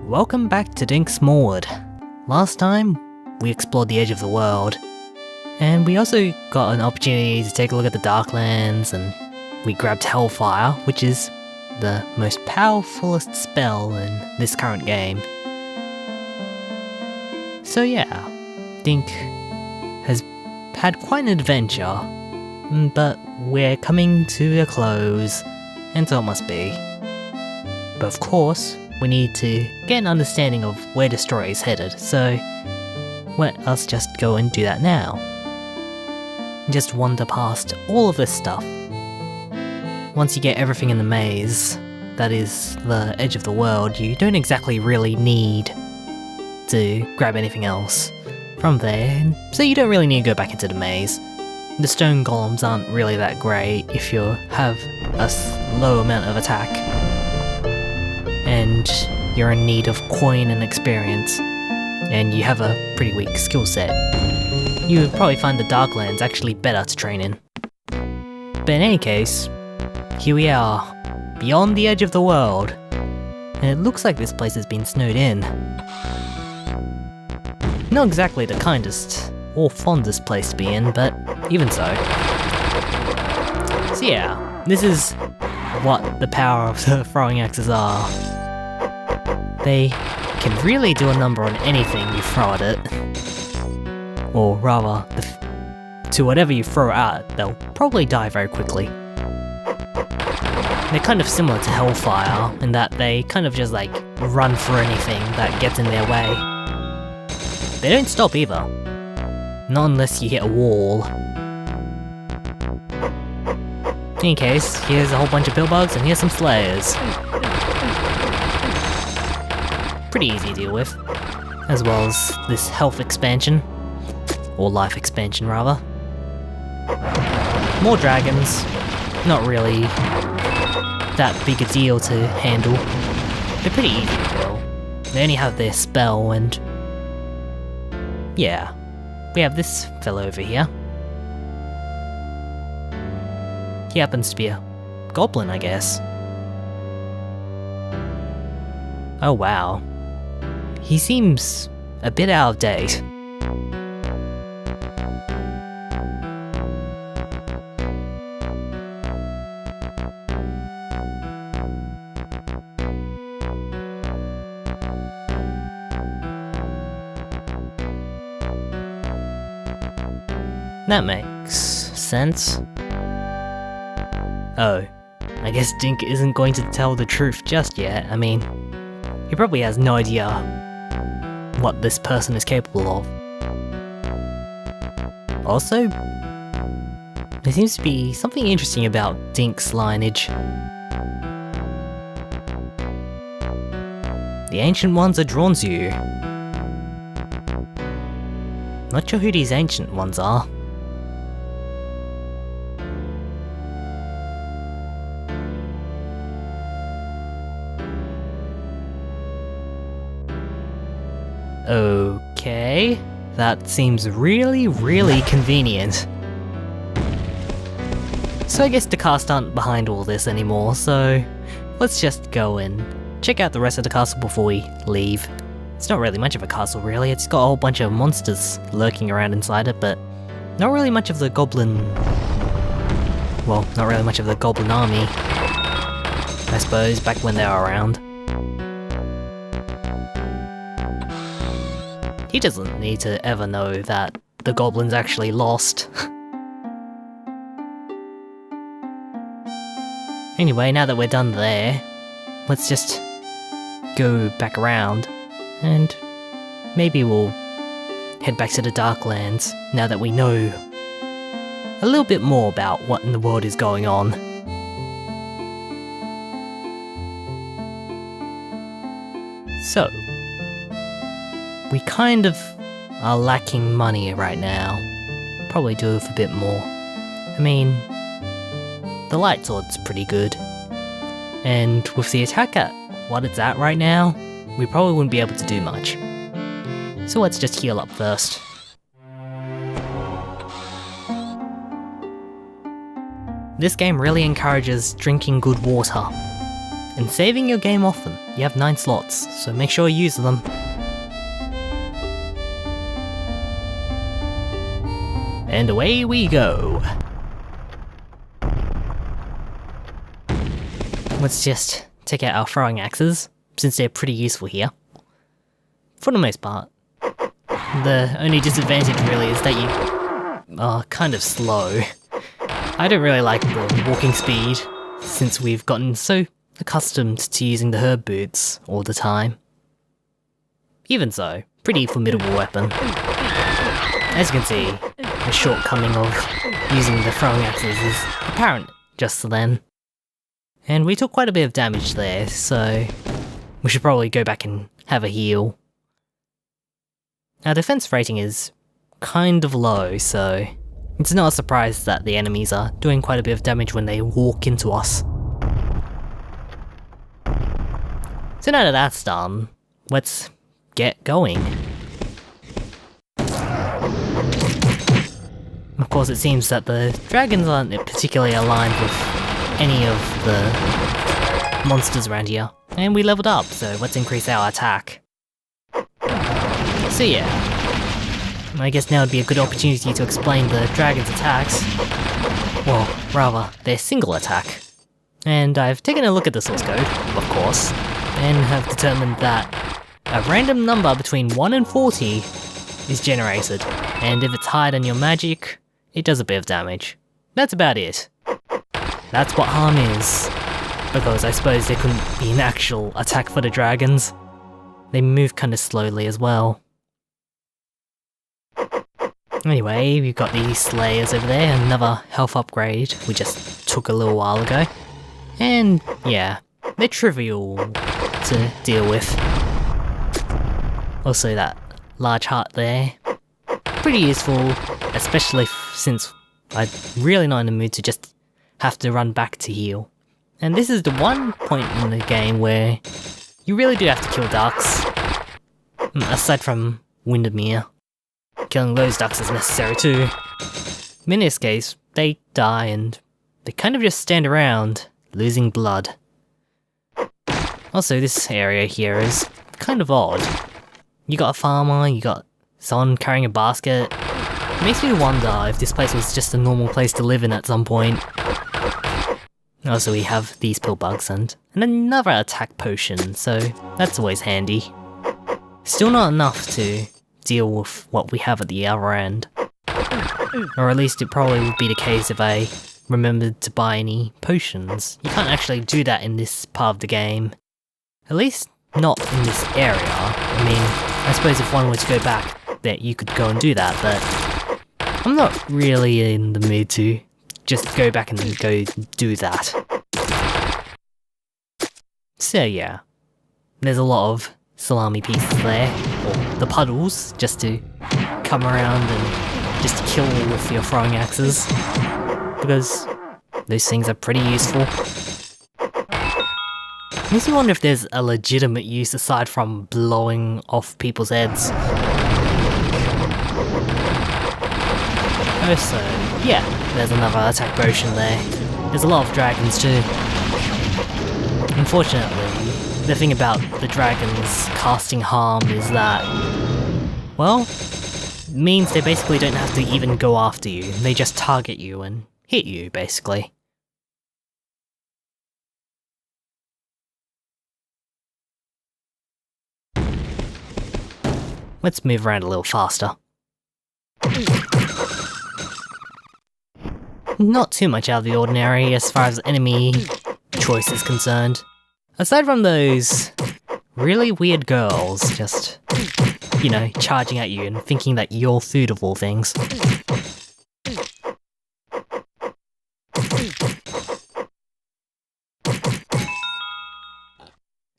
Welcome back to Dink Smallwood. Last time, we explored the edge of the world, and we also got an opportunity to take a look at the Darklands, and we grabbed Hellfire, which is the most powerfulest spell in this current game. So yeah, Dink has had quite an adventure, but we're coming to a close, and so it must be. But of course, we need to get an understanding of where Destroyer is headed, so let us just go and do that now. Just wander past all of this stuff. Once you get everything in the maze, that is the edge of the world, you don't exactly really need to grab anything else from there, so you don't really need to go back into the maze. The stone golems aren't really that great if you have a low amount of attack, and you're in need of coin and experience, and you have a pretty weak skill set. You would probably find the Darklands actually better to train in. But in any case, here we are, beyond the edge of the world, and it looks like this place has been snowed in. Not exactly the kindest or fondest place to be in, but even so. So yeah, this is what the power of the throwing axes are. They can really do a number on anything you throw at it. Or rather, to whatever you throw at, they'll probably die very quickly. They're kind of similar to Hellfire, in that they kind of just like run for anything that gets in their way. They don't stop either. Not unless you hit a wall. In any case, here's a whole bunch of pillbugs and here's some slayers. Pretty easy to deal with, as well as this health expansion, or life expansion rather. More dragons, not really that big a deal to handle. They're pretty easy to kill. They only have their spell, and yeah, we have this fellow over here. He happens to be a goblin, I guess. Oh wow. He seems a bit out of date. That makes sense. Oh, I guess Dink isn't going to tell the truth just yet. I mean, he probably has no idea what this person is capable of. Also, there seems to be something interesting about Dink's lineage. The Ancient Ones are drawn to you. Not sure who these Ancient Ones are. Okay, that seems really convenient. So I guess the cast aren't behind all this anymore, so let's just go and check out the rest of the castle before we leave. It's not really much of a castle really, it's got a whole bunch of monsters lurking around inside it, but not really much of the goblin... well, not really much of the goblin army, I suppose, back when they were around. He doesn't need to ever know that the goblins actually lost. Anyway, now that we're done there, let's just go back around, and maybe we'll head back to the Darklands now that we know a little bit more about what in the world is going on. So, we kind of are lacking money right now. Probably do with a bit more. I mean, the light sword's pretty good. And with the attack at what it's at right now, we probably wouldn't be able to do much. So let's just heal up first. This game really encourages drinking good water. and saving your game often. You have 9 slots, so make sure you use them. And away we go. Let's just take out our throwing axes, since they're pretty useful here. For the most part. The only disadvantage really is that you are kind of slow. I don't really like the walking speed, since we've gotten so accustomed to using the herb boots all the time. Even so, pretty formidable weapon. As you can see, the shortcoming of using the throwing axes is apparent just then. And we took quite a bit of damage there, so we should probably go back and have a heal. Our defense rating is kind of low, so it's not a surprise that the enemies are doing quite a bit of damage when they walk into us. So now that that's done, let's get going. Of course, it seems that the dragons aren't particularly aligned with any of the monsters around here. And we leveled up, so let's increase our attack. So yeah, I guess now would be a good opportunity to explain the dragon's attacks. Well, rather, their single attack. And I've taken a look at the source code, of course, and have determined that a random number between 1 and 40 is generated, and if it's higher than your magic, it does a bit of damage. That's about it. That's what harm is, because I suppose there couldn't be an actual attack for the dragons. They move kinda slowly as well. Anyway, we've got these slayers over there, another health upgrade we just took a little while ago. And yeah, they're trivial to deal with. Also that large heart there, pretty useful, especially since I'm really not in the mood to just have to run back to heal. And this is the one point in the game where you really do have to kill ducks, aside from Windermere. Killing those ducks is necessary too. In this case, they die and they kind of just stand around, losing blood. Also, this area here is kind of odd. You got a farmer, you got someone carrying a basket. It makes me wonder if this place was just a normal place to live in at some point. Also, we have these pill bugs and another attack potion, so that's always handy. Still not enough to deal with what we have at the other end. Or at least it probably would be the case if I remembered to buy any potions. You can't actually do that in this part of the game. At least not in this area. I mean, I suppose if one were to go back, that you could go and do that, but I'm not really in the mood to just go back and go do that. So yeah, there's a lot of salami pieces there, or the puddles, just to come around and just kill with your throwing axes, because those things are pretty useful. Makes me wonder if there's a legitimate use aside from blowing off people's heads. Also, yeah, there's another attack potion there. There's a lot of dragons too. Unfortunately, the thing about the dragons casting harm is that, well, it means they basically don't have to even go after you. They just target you and hit you, basically. Let's move around a little faster. Not too much out of the ordinary as far as enemy choice is concerned. Aside from those really weird girls just, you know, charging at you and thinking that you're food of all things.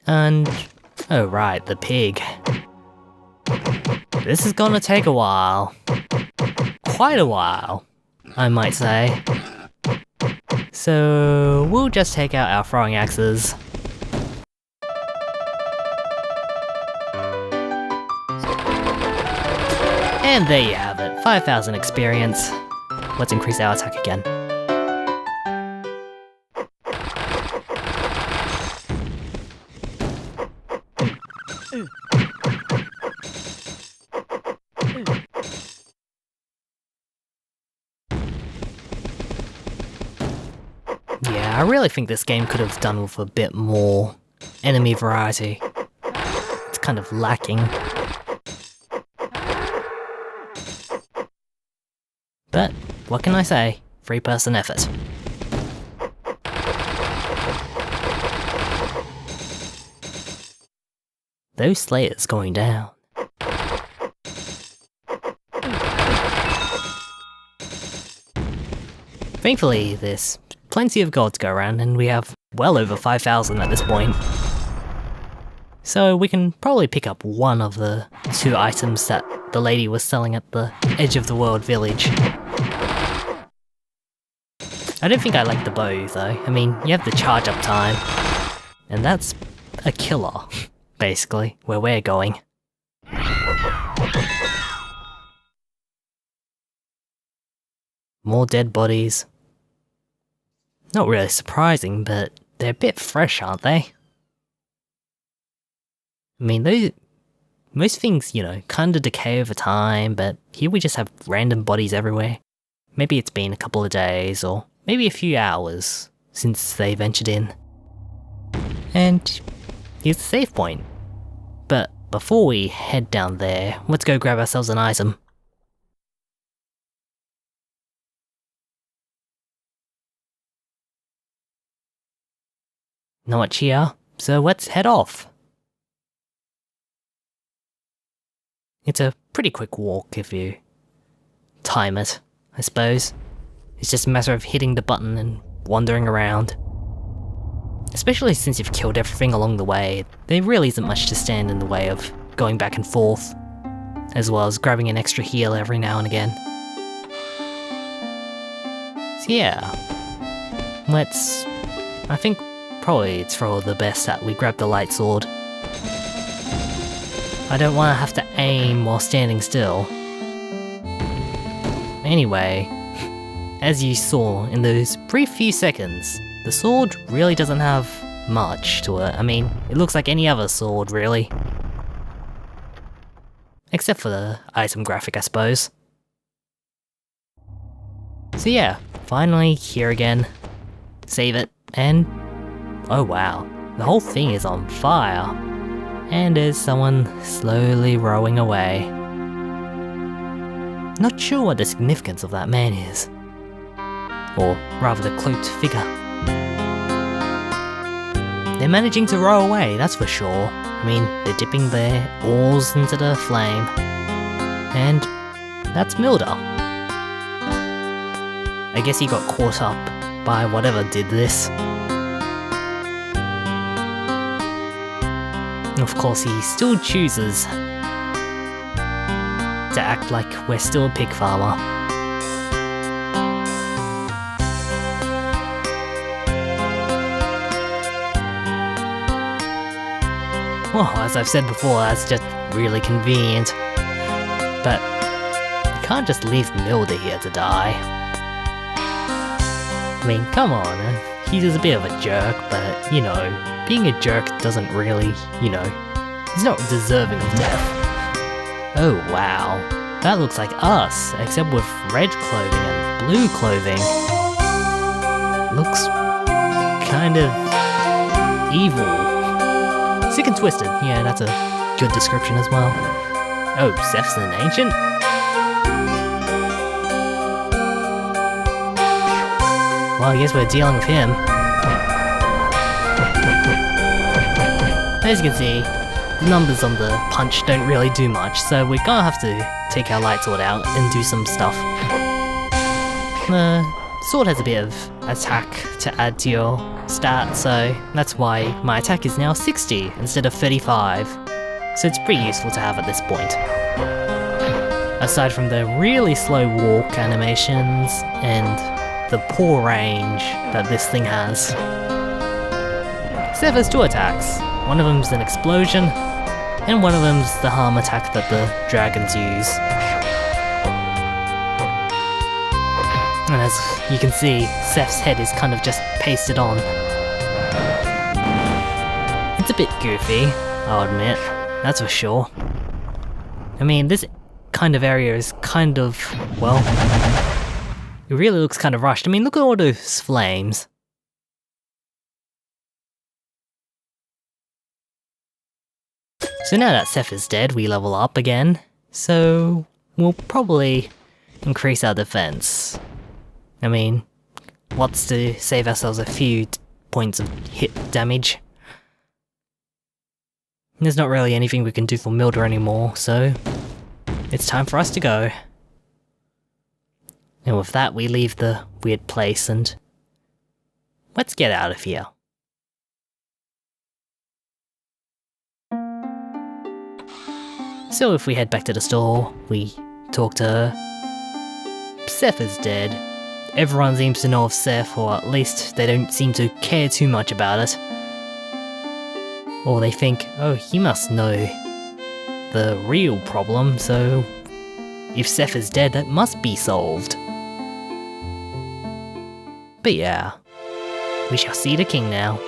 And, oh right, the pig. This is gonna take a while. Quite a while, I might say. So we'll just take out our throwing axes. And there you have it, 5,000 experience. Let's increase our attack again. Yeah, I really think this game could have done with a bit more enemy variety. It's kind of lacking. But, what can I say? Three-person effort. Those Slayers going down. Thankfully, there's plenty of gold to go around, and we have well over 5,000 at this point. So we can probably pick up one of the 2 items that the lady was selling at the edge of the world village. I don't think I like the bow though. I mean, you have the charge up time, and that's a killer, basically, where we're going. More dead bodies. Not really surprising, but they're a bit fresh, aren't they? I mean, most things, you know, kinda decay over time, but here we just have random bodies everywhere. Maybe it's been a couple of days, or maybe a few hours since they ventured in. And here's the save point. But before we head down there, let's go grab ourselves an item. Not much here, so let's head off. It's a pretty quick walk if you time it, I suppose. It's just a matter of hitting the button and wandering around. Especially since you've killed everything along the way, there really isn't much to stand in the way of going back and forth, as well as grabbing an extra heal every now and again. So yeah, I think probably it's for the best that we grab the light sword. I don't want to have to aim while standing still. Anyway, as you saw in those brief few seconds, the sword really doesn't have much to it. I mean, it looks like any other sword, really. Except for the item graphic, I suppose. So yeah, finally here again. Save it, and oh wow, the whole thing is on fire. And there's someone slowly rowing away. Not sure what the significance of that man is. Or rather the cloaked figure. They're managing to row away, that's for sure. I mean, they're dipping their oars into the flame. And that's Milda. I guess he got caught up by whatever did this. Of course, he still chooses to act like we're still a pig farmer. Well, as I've said before, that's just really convenient. But you can't just leave Milda here to die. I mean, come on, he was a bit of a jerk, but, you know, being a jerk doesn't really, you know, he's not deserving of death. Oh wow, that looks like us, except with red clothing and blue clothing. Looks kind of evil. Sick and twisted, yeah, that's a good description as well. Oh, Zeph's an ancient? Well, I guess we're dealing with him. As you can see, the numbers on the punch don't really do much, so we're gonna have to take our light sword out and do some stuff. The sword has a bit of attack to add to your stat, so that's why my attack is now 60 instead of 35. So it's pretty useful to have at this point. Aside from the really slow walk animations and the poor range that this thing has. Zeph has 2 attacks. One of them's an explosion, and one of them's the harm attack that the dragons use. And as you can see, Zeph's head is kind of just pasted on. It's a bit goofy, I'll admit, that's for sure. I mean, this kind of area is kind of, well, it really looks kind of rushed. I mean, look at all those flames. So now that Seth is dead, we level up again, so we'll probably increase our defense. I mean, what's to save ourselves a few points of hit damage? There's not really anything we can do for Milda anymore, so it's time for us to go. And with that, we leave the weird place and let's get out of here. So if we head back to the store, we talk to her. Seth is dead. Everyone seems to know of Seth, or at least they don't seem to care too much about it. Or they think, oh, he must know the real problem, so if Seth is dead, that must be solved. But yeah, we shall see the king now.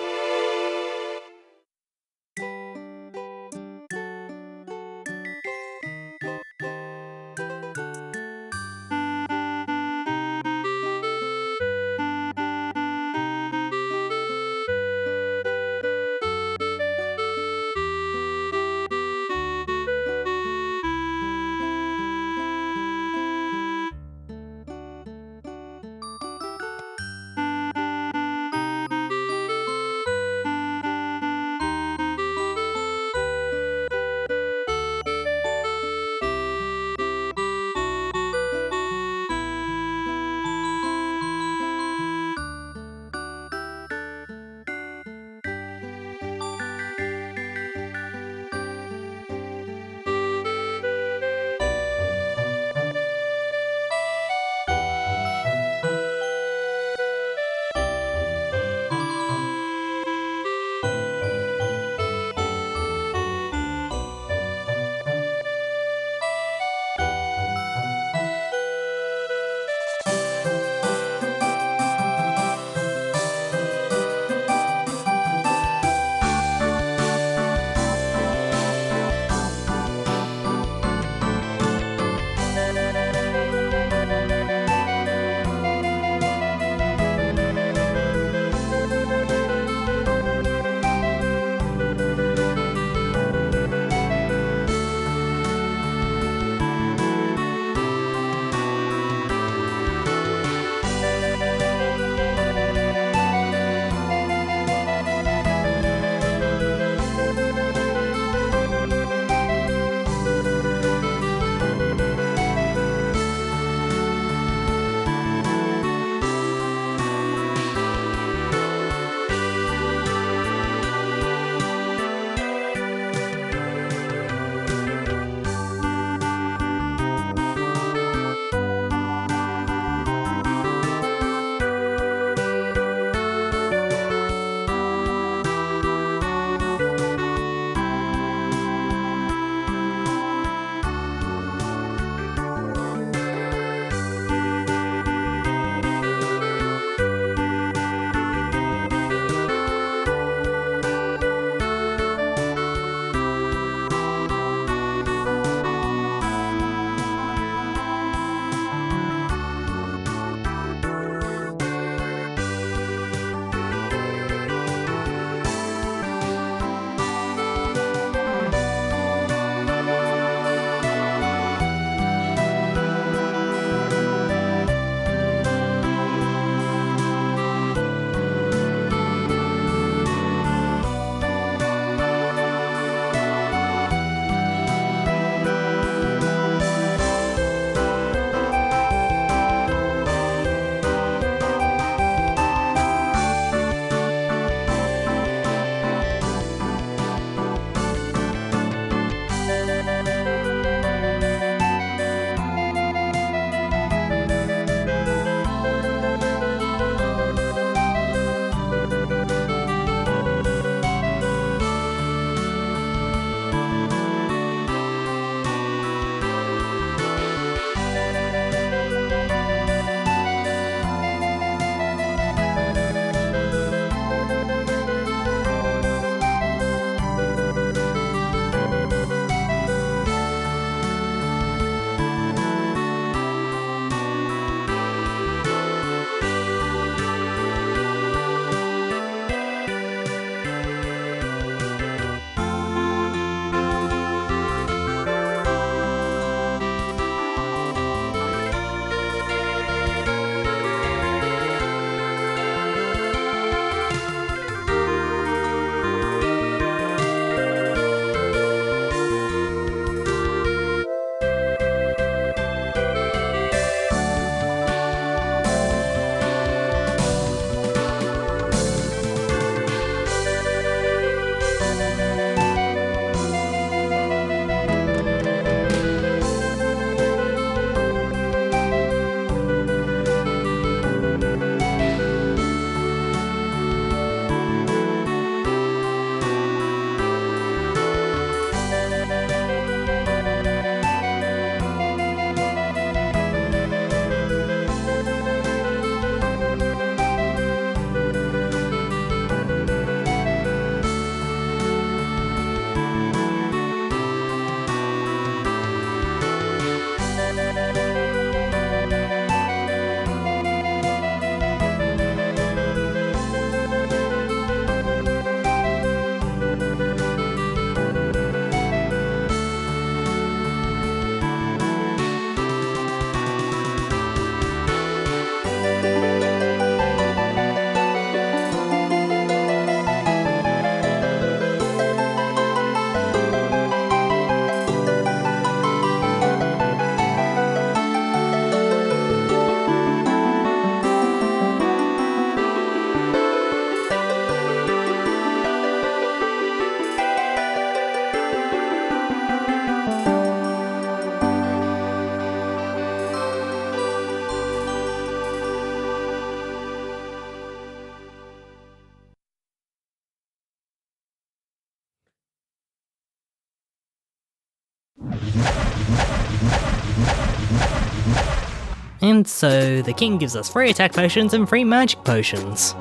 And so the king gives us free attack potions and free magic potions.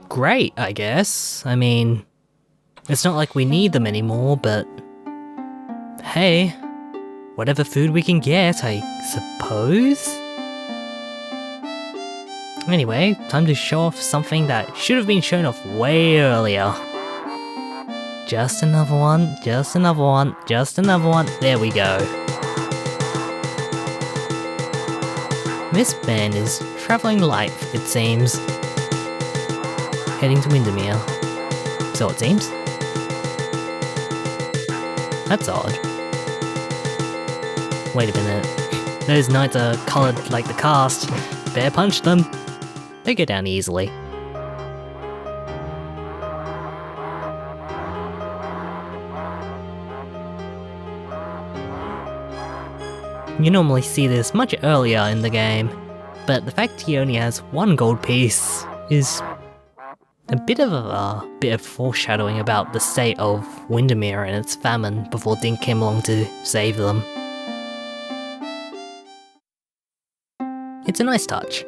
Great, I guess. I mean, it's not like we need them anymore, but hey, whatever food we can get, I suppose? Anyway, time to show off something that should have been shown off way earlier. Just another one, just another one, just another one, there we go. This man is travelling light, it seems. Heading to Windermere. So it seems. That's odd. Wait a minute. Those knights are coloured like the cast. Bear punch them. They go down easily. You normally see this much earlier in the game, but the fact he only has one gold piece is a bit of foreshadowing about the state of Windermere and its famine before Dink came along to save them. It's a nice touch.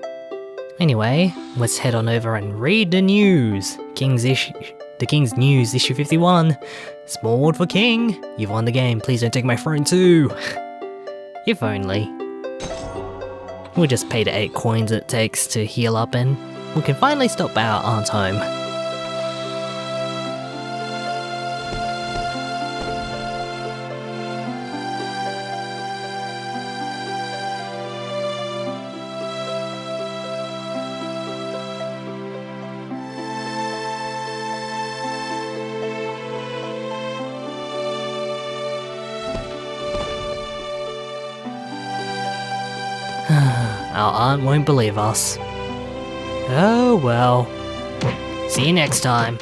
Anyway, let's head on over and read the news. The King's News, issue 51. Smallwood for King. You've won the game, please don't take my throne too. If only. We'll just pay the 8 coins it takes to heal up and we can finally stop our aunt's home. Our aunt won't believe us. Oh well. See you next time.